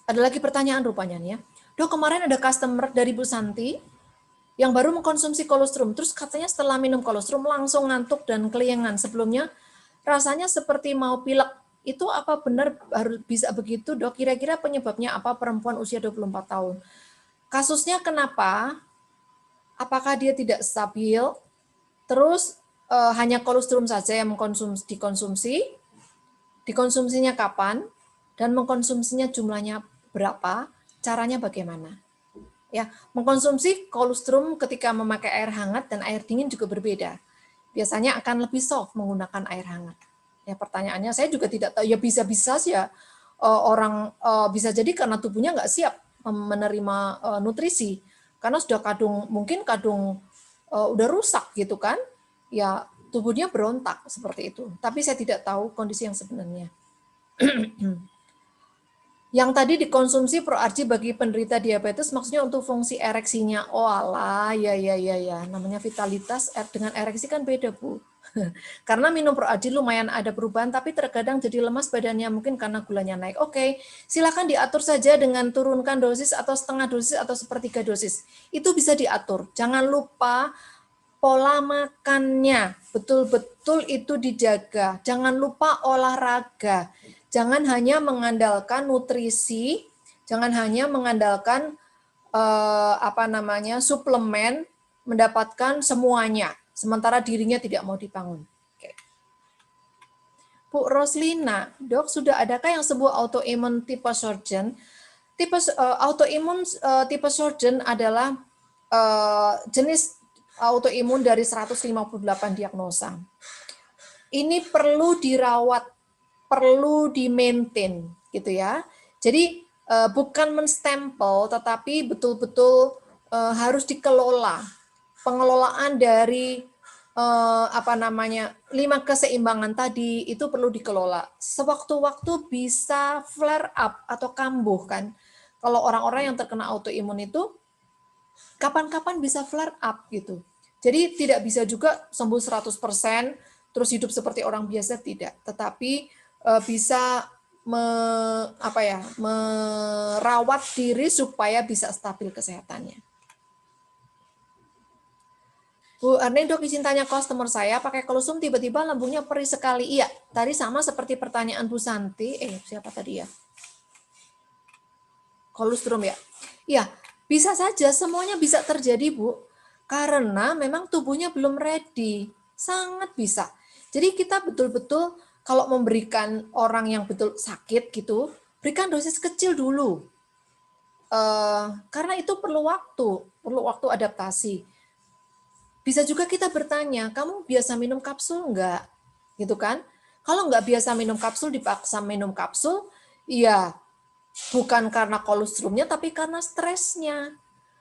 ada lagi pertanyaan rupanya nih ya. Dok, kemarin ada customer dari Bu Santi yang baru mengkonsumsi kolostrum, terus katanya setelah minum kolostrum langsung ngantuk dan keliengan. Sebelumnya rasanya seperti mau pilek. Itu apa benar harus bisa begitu, Dok? Kira-kira penyebabnya apa? Perempuan usia 24 tahun. Kasusnya kenapa? Apakah dia tidak stabil? Terus hanya kolostrum saja yang dikonsumsi? Dikonsumsinya kapan? Dan mengkonsumsinya jumlahnya berapa? Caranya bagaimana? Ya, mengkonsumsi kolostrum ketika memakai air hangat dan air dingin juga berbeda. Biasanya akan lebih soft menggunakan air hangat. Ya, pertanyaannya saya juga tidak tahu. Ya bisa-bisa sih ya orang bisa jadi karena tubuhnya nggak siap menerima nutrisi karena sudah mungkin kadung udah rusak gitu kan. Ya tubuhnya berontak seperti itu. Tapi saya tidak tahu kondisi yang sebenarnya. Yang tadi dikonsumsi ProArgi bagi penderita diabetes maksudnya untuk fungsi ereksinya. Oh alah, ya. Namanya vitalitas dengan ereksi kan beda, Bu. Karena minum ProArgi lumayan ada perubahan, tapi terkadang jadi lemas badannya mungkin karena gulanya naik. Oke, silakan diatur saja dengan turunkan dosis atau setengah dosis atau sepertiga dosis. Itu bisa diatur. Jangan lupa pola makannya, betul-betul itu dijaga. Jangan lupa olahraga. Jangan hanya mengandalkan nutrisi, jangan hanya mengandalkan suplemen mendapatkan semuanya, sementara dirinya tidak mau dibangun. Oke. Bu Roslina, Dok, sudah adakah yang sebuah autoimun tipe Sjögren? Autoimun tipe Sjögren adalah jenis autoimun dari 158 diagnosa. Ini perlu dirawat, perlu di-maintain gitu ya. Jadi bukan menstempel, tetapi betul-betul harus dikelola. Pengelolaan dari 5 keseimbangan tadi itu perlu dikelola. Sewaktu-waktu bisa flare up atau kambuh kan. Kalau orang-orang yang terkena autoimun itu kapan-kapan bisa flare up gitu. Jadi tidak bisa juga sembuh 100% terus hidup seperti orang biasa, tidak. Tetapi bisa merawat diri supaya bisa stabil kesehatannya. Bu Arne, Dok, izin tanya customer saya pakai kolostrum tiba-tiba lambungnya perih sekali. Iya, tadi sama seperti pertanyaan Bu Santi. Siapa tadi ya? Kolostrum ya. Iya, Bisa saja, semuanya bisa terjadi, Bu. Karena memang tubuhnya belum ready. Sangat bisa. Jadi kita betul-betul kalau memberikan orang yang betul sakit gitu, berikan dosis kecil dulu. Karena itu perlu waktu adaptasi. Bisa juga kita bertanya, kamu biasa minum kapsul enggak? Gitu kan? Kalau enggak biasa minum kapsul, dipaksa minum kapsul, ya bukan karena kolostrumnya, tapi karena stresnya.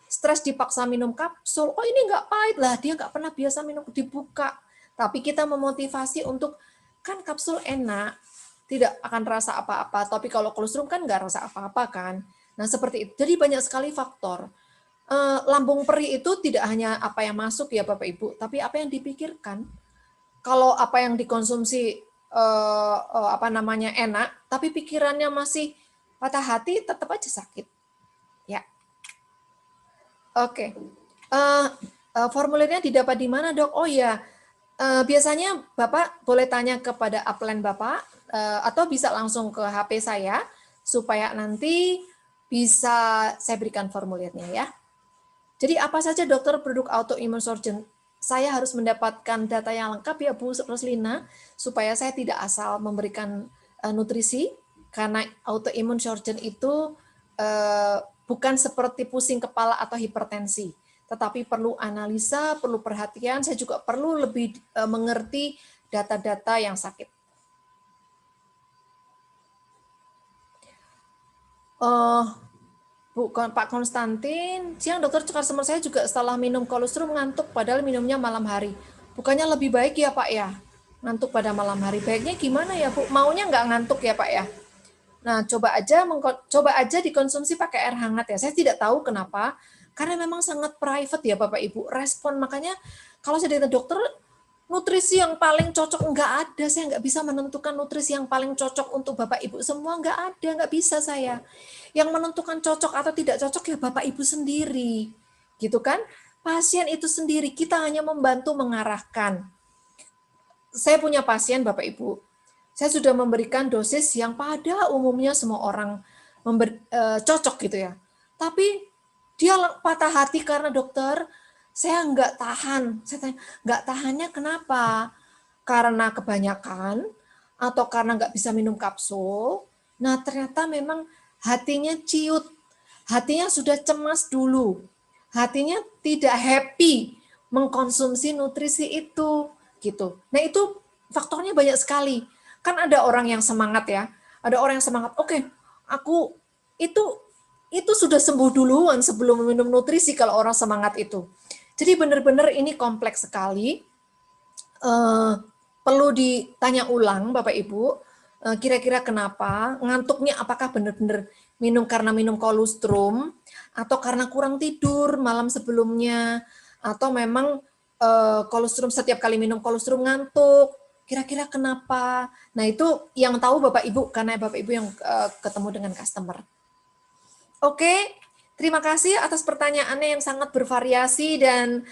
Stres dipaksa minum kapsul, oh ini enggak pahit lah, dia enggak pernah biasa minum, dibuka. Tapi kita memotivasi untuk, kan kapsul enak, tidak akan rasa apa-apa, tapi kalau kolostrum kan enggak rasa apa-apa kan. Nah seperti itu, jadi banyak sekali faktor. Lambung perih itu tidak hanya apa yang masuk ya Bapak Ibu, tapi apa yang dipikirkan. Kalau apa yang dikonsumsi enak, tapi pikirannya masih patah hati, tetap aja sakit. Ya, oke. Formulirnya didapat di mana Dok? Oh ya, biasanya Bapak boleh tanya kepada upline Bapak atau bisa langsung ke HP saya supaya nanti bisa saya berikan formulirnya ya. Jadi apa saja dokter produk autoimmune surgeon? Saya harus mendapatkan data yang lengkap ya Bu Roslina, supaya saya tidak asal memberikan nutrisi, karena autoimmune surgeon itu bukan seperti pusing kepala atau hipertensi, tetapi perlu analisa, perlu perhatian, saya juga perlu lebih mengerti data-data yang sakit. Pak Konstantin, siang dokter customer saya juga setelah minum kolostrum ngantuk padahal minumnya malam hari. Bukannya lebih baik ya Pak ya? Ngantuk pada malam hari. Baiknya gimana ya Bu? Maunya nggak ngantuk ya Pak ya? Nah, coba aja dikonsumsi pakai air hangat ya. Saya tidak tahu kenapa, karena memang sangat private ya Bapak Ibu. Respon makanya kalau saya datang dokter, nutrisi yang paling cocok nggak ada. Saya nggak bisa menentukan nutrisi yang paling cocok untuk Bapak Ibu semua, nggak ada, nggak bisa saya. Yang menentukan cocok atau tidak cocok ya Bapak Ibu sendiri, gitu kan? Pasien itu sendiri, kita hanya membantu mengarahkan. Saya punya pasien Bapak Ibu, saya sudah memberikan dosis yang pada umumnya semua orang cocok gitu ya. Tapi dia patah hati karena dokter, saya nggak tahan. Saya tanya, nggak tahannya kenapa? Karena kebanyakan atau karena nggak bisa minum kapsul. Nah ternyata memang hatinya ciut, hatinya sudah cemas dulu, hatinya tidak happy mengkonsumsi nutrisi itu, gitu. Nah itu faktornya banyak sekali. Kan ada orang yang semangat ya, ada orang yang semangat. Oke, aku itu sudah sembuh duluan sebelum minum nutrisi kalau orang semangat itu. Jadi benar-benar ini kompleks sekali. Perlu ditanya ulang Bapak Ibu, kira-kira kenapa, ngantuknya apakah benar-benar karena minum kolostrum, atau karena kurang tidur malam sebelumnya, atau memang kolostrum setiap kali minum kolostrum ngantuk, kira-kira kenapa. Nah itu yang tahu Bapak Ibu, karena Bapak Ibu yang ketemu dengan customer. Oke, terima kasih atas pertanyaannya yang sangat bervariasi dan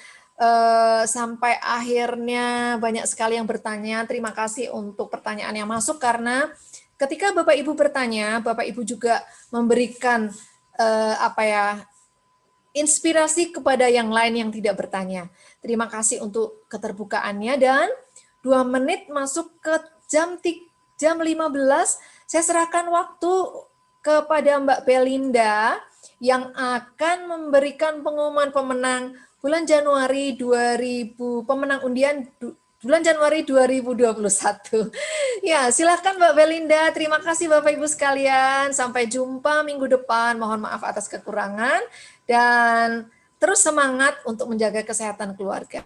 sampai akhirnya banyak sekali yang bertanya. Terima kasih untuk pertanyaan yang masuk, karena ketika Bapak Ibu bertanya, Bapak Ibu juga memberikan inspirasi kepada yang lain yang tidak bertanya. Terima kasih untuk keterbukaannya, dan 2 menit masuk ke jam 15, saya serahkan waktu kepada Mbak Belinda yang akan memberikan pengumuman pemenang bulan Januari 2000, pemenang undian bulan Januari 2021. Ya, silakan Mbak Belinda. Terima kasih Bapak Ibu sekalian. Sampai jumpa minggu depan. Mohon maaf atas kekurangan dan terus semangat untuk menjaga kesehatan keluarga.